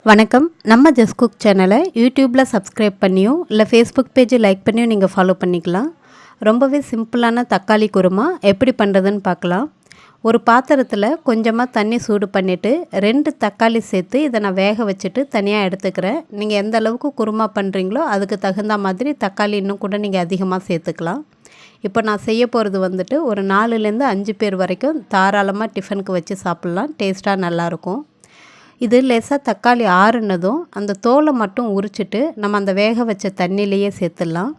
வணக்கம். நம்ம just cook சேனலை யூடியூப்பில் சப்ஸ்கிரைப் பண்ணியும் இல்லை ஃபேஸ்புக் பேஜை லைக் பண்ணியும் நீங்கள் ஃபாலோ பண்ணிக்கலாம். ரொம்பவே சிம்பிளான தக்காளி குருமா எப்படி பண்ணுறதுன்னு பார்க்கலாம். ஒரு பாத்திரத்தில் கொஞ்சமாக தண்ணி சூடு பண்ணிவிட்டு 2 தக்காளி சேர்த்து இதை நான் வேக வச்சுட்டு தனியாக எடுத்துக்கிறேன். நீங்கள் எந்த அளவுக்கு குருமா பண்ணுறீங்களோ அதுக்கு தகுந்த மாதிரி தக்காளி இன்னும் கூட நீங்கள் அதிகமாக சேர்த்துக்கலாம். இப்போ நான் செய்ய போகிறது வந்துட்டு ஒரு 4லேருந்து 5 பேர் வரைக்கும் தாராளமாக டிஃபனுக்கு வச்சு சாப்பிட்லாம். டேஸ்ட்டாக நல்லாயிருக்கும். இது லேசாக தக்காளி ஆறுனதும் அந்த தோலை மட்டும் உரிச்சிட்டு நம்ம அந்த வேக வச்ச தண்ணியிலையே சேர்த்துடலாம்.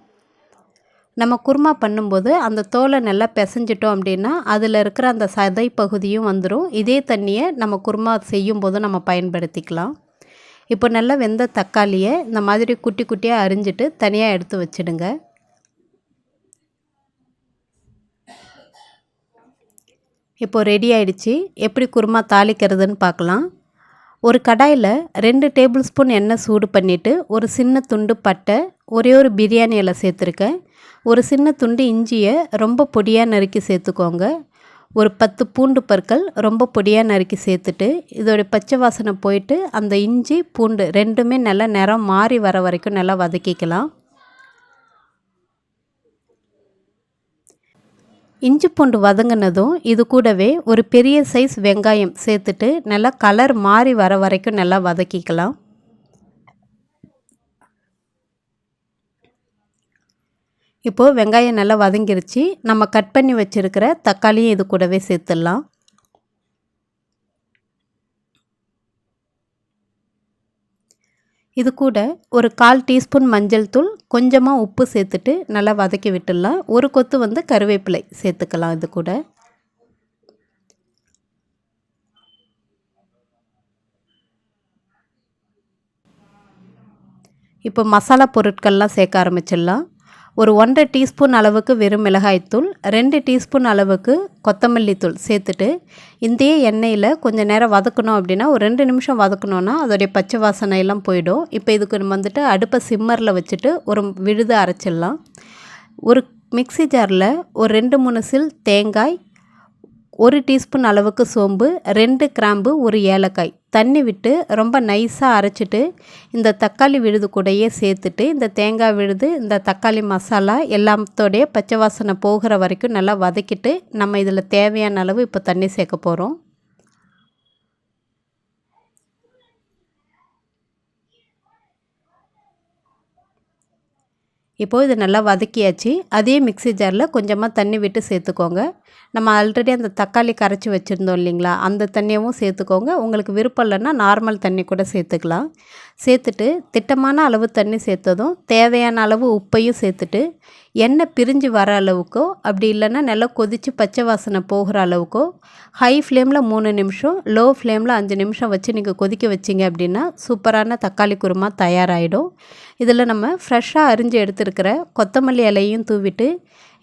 நம்ம குருமா பண்ணும்போது அந்த தோலை நல்லா பிசைஞ்சிட்டோம் அப்படின்னா அதில் இருக்கிற அந்த சதை பகுதியும் வந்துடும். இதே தண்ணியை நம்ம குருமா செய்யும்போது நம்ம பயன்படுத்திக்கலாம். இப்போ நல்லா வெந்த தக்காளியை இந்த மாதிரி குட்டி குட்டியாக அரிஞ்சிட்டு தனியாக எடுத்து வச்சிடுங்க. இப்போது ரெடி ஆயிடுச்சு. எப்படி குருமா தாளிக்கிறதுன்னு பார்க்கலாம். ஒரு கடாயில் 2 டேபிள் ஸ்பூன் எண்ணெய் சூடு பண்ணிவிட்டு ஒரு சின்ன துண்டு பட்டை, ஒரே ஒரு பிரியாணி இலை சேர்த்துருக்கேன். ஒரு சின்ன துண்டு இஞ்சியை ரொம்ப பொடியாக நறுக்கி சேர்த்துக்கோங்க. ஒரு 10 பூண்டு பற்கள் ரொம்ப பொடியாக நறுக்கி சேர்த்துட்டு இதோடைய பச்சை வாசனை போயிட்டு அந்த இஞ்சி பூண்டு ரெண்டுமே நல்லா நிறம் மாறி வர வரைக்கும் நல்லா வதக்கிக்கலாம். இஞ்சி பூண்டு வதங்கினதும் இது கூடவே ஒரு பெரிய சைஸ் வெங்காயம் சேர்த்துட்டு நல்லா கலர் மாறி வர வரைக்கும் நல்லா வதக்கிக்கலாம். இப்போது வெங்காயம் நல்லா வதங்கிருச்சு. நம்ம கட் பண்ணி வச்சுருக்கிற தக்காளியும் இது கூடவே சேர்த்துடலாம். இது கூட ஒரு 1/4 டீஸ்பூன் மஞ்சள் தூள், கொஞ்சமாக உப்பு சேர்த்துட்டு நல்லா வதக்கி விட்டுடலாம். ஒரு கொத்து கருவேப்பிலை சேர்த்துக்கலாம். இது கூட இப்போ மசாலா பொருட்கள்லாம் சேர்க்க ஆரம்பிச்சிடலாம். ஒரு 1/2 டீஸ்பூன் அளவுக்கு வெறும் மிளகாய்த்தூள், 2 டீஸ்பூன் அளவுக்கு கொத்தமல்லி தூள் சேர்த்துட்டு இந்த எண்ணெயில் கொஞ்சம் நேரம் வதக்கணும். அப்படின்னா ஒரு 2 நிமிஷம் வதக்கணுன்னா அதோடைய பச்சை வாசனையெல்லாம் போயிடும். இப்போ இதுக்கு வந்துட்டு அடுப்பை சிம்மரில் வச்சுட்டு ஒரு விழுது அரைச்சிடலாம். ஒரு மிக்ஸி ஜாரில் ஒரு 2-3 சில் தேங்காய், 1 டீஸ்பூன் அளவுக்கு சோம்பு, 2 கிராம்பு, 1 ஏலக்காய் தண்ணி விட்டு ரொம்ப நைஸாக அரைச்சிட்டு இந்த தக்காளி விழுது கூடயே சேர்த்துட்டு இந்த தேங்காய் விழுது, இந்த தக்காளி மசாலா எல்லாத்தோடைய பச்சை வாசனை போகிற வரைக்கும் நல்லா வதக்கிட்டு நம்ம இதில் தேவையான அளவு இப்போ தண்ணி சேர்க்க போகிறோம். இப்போது இது நல்லா வதக்கியாச்சு. அதே மிக்ஸி ஜாரில் கொஞ்சமாக தண்ணி விட்டு சேர்த்துக்கோங்க. நம்ம ஆல்ரெடி அந்த தக்காளி கரைச்சி வச்சுருந்தோம் இல்லைங்களா, அந்த தண்ணியவும் சேர்த்துக்கோங்க. உங்களுக்கு விருப்பம் இல்லைன்னா நார்மல் தண்ணி கூட சேர்த்துக்கலாம். சேர்த்துட்டு திட்டமான அளவு தண்ணி சேர்த்ததும் தேவையான அளவு உப்பையும் சேர்த்துட்டு எண்ணெய் பிரிஞ்சு வர அளவுக்கோ அப்படி இல்லைன்னா நல்லா கொதித்து பச்சை வாசனை போகிற அளவுக்கோ ஹை ஃப்ளேமில் 3 நிமிஷம், லோ ஃப்ளேமில் 5 நிமிஷம் வச்சு நீங்கள் கொதிக்க வச்சிங்க அப்படின்னா சூப்பரான தக்காளி குருமா தயாராகிடும். இதில் நம்ம ஃப்ரெஷ்ஷாக அரிஞ்சு எடுத்துருக்கிற கொத்தமல்லி இலையும் தூவிட்டு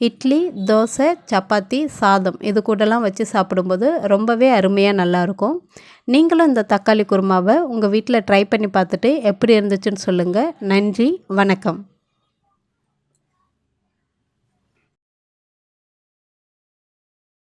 இட்லி, தோசை, சப்பாத்தி, சாதம் இது கூடலாம் வச்சு சாப்பிடும்போது ரொம்பவே அருமையாக நல்லாயிருக்கும். நீங்களும் இந்த தக்காளி குருமாவை உங்கள் வீட்டில் ட்ரை பண்ணி பார்த்துட்டு எப்படி இருந்துச்சுன்னு சொல்லுங்கள். நன்றி, வணக்கம்.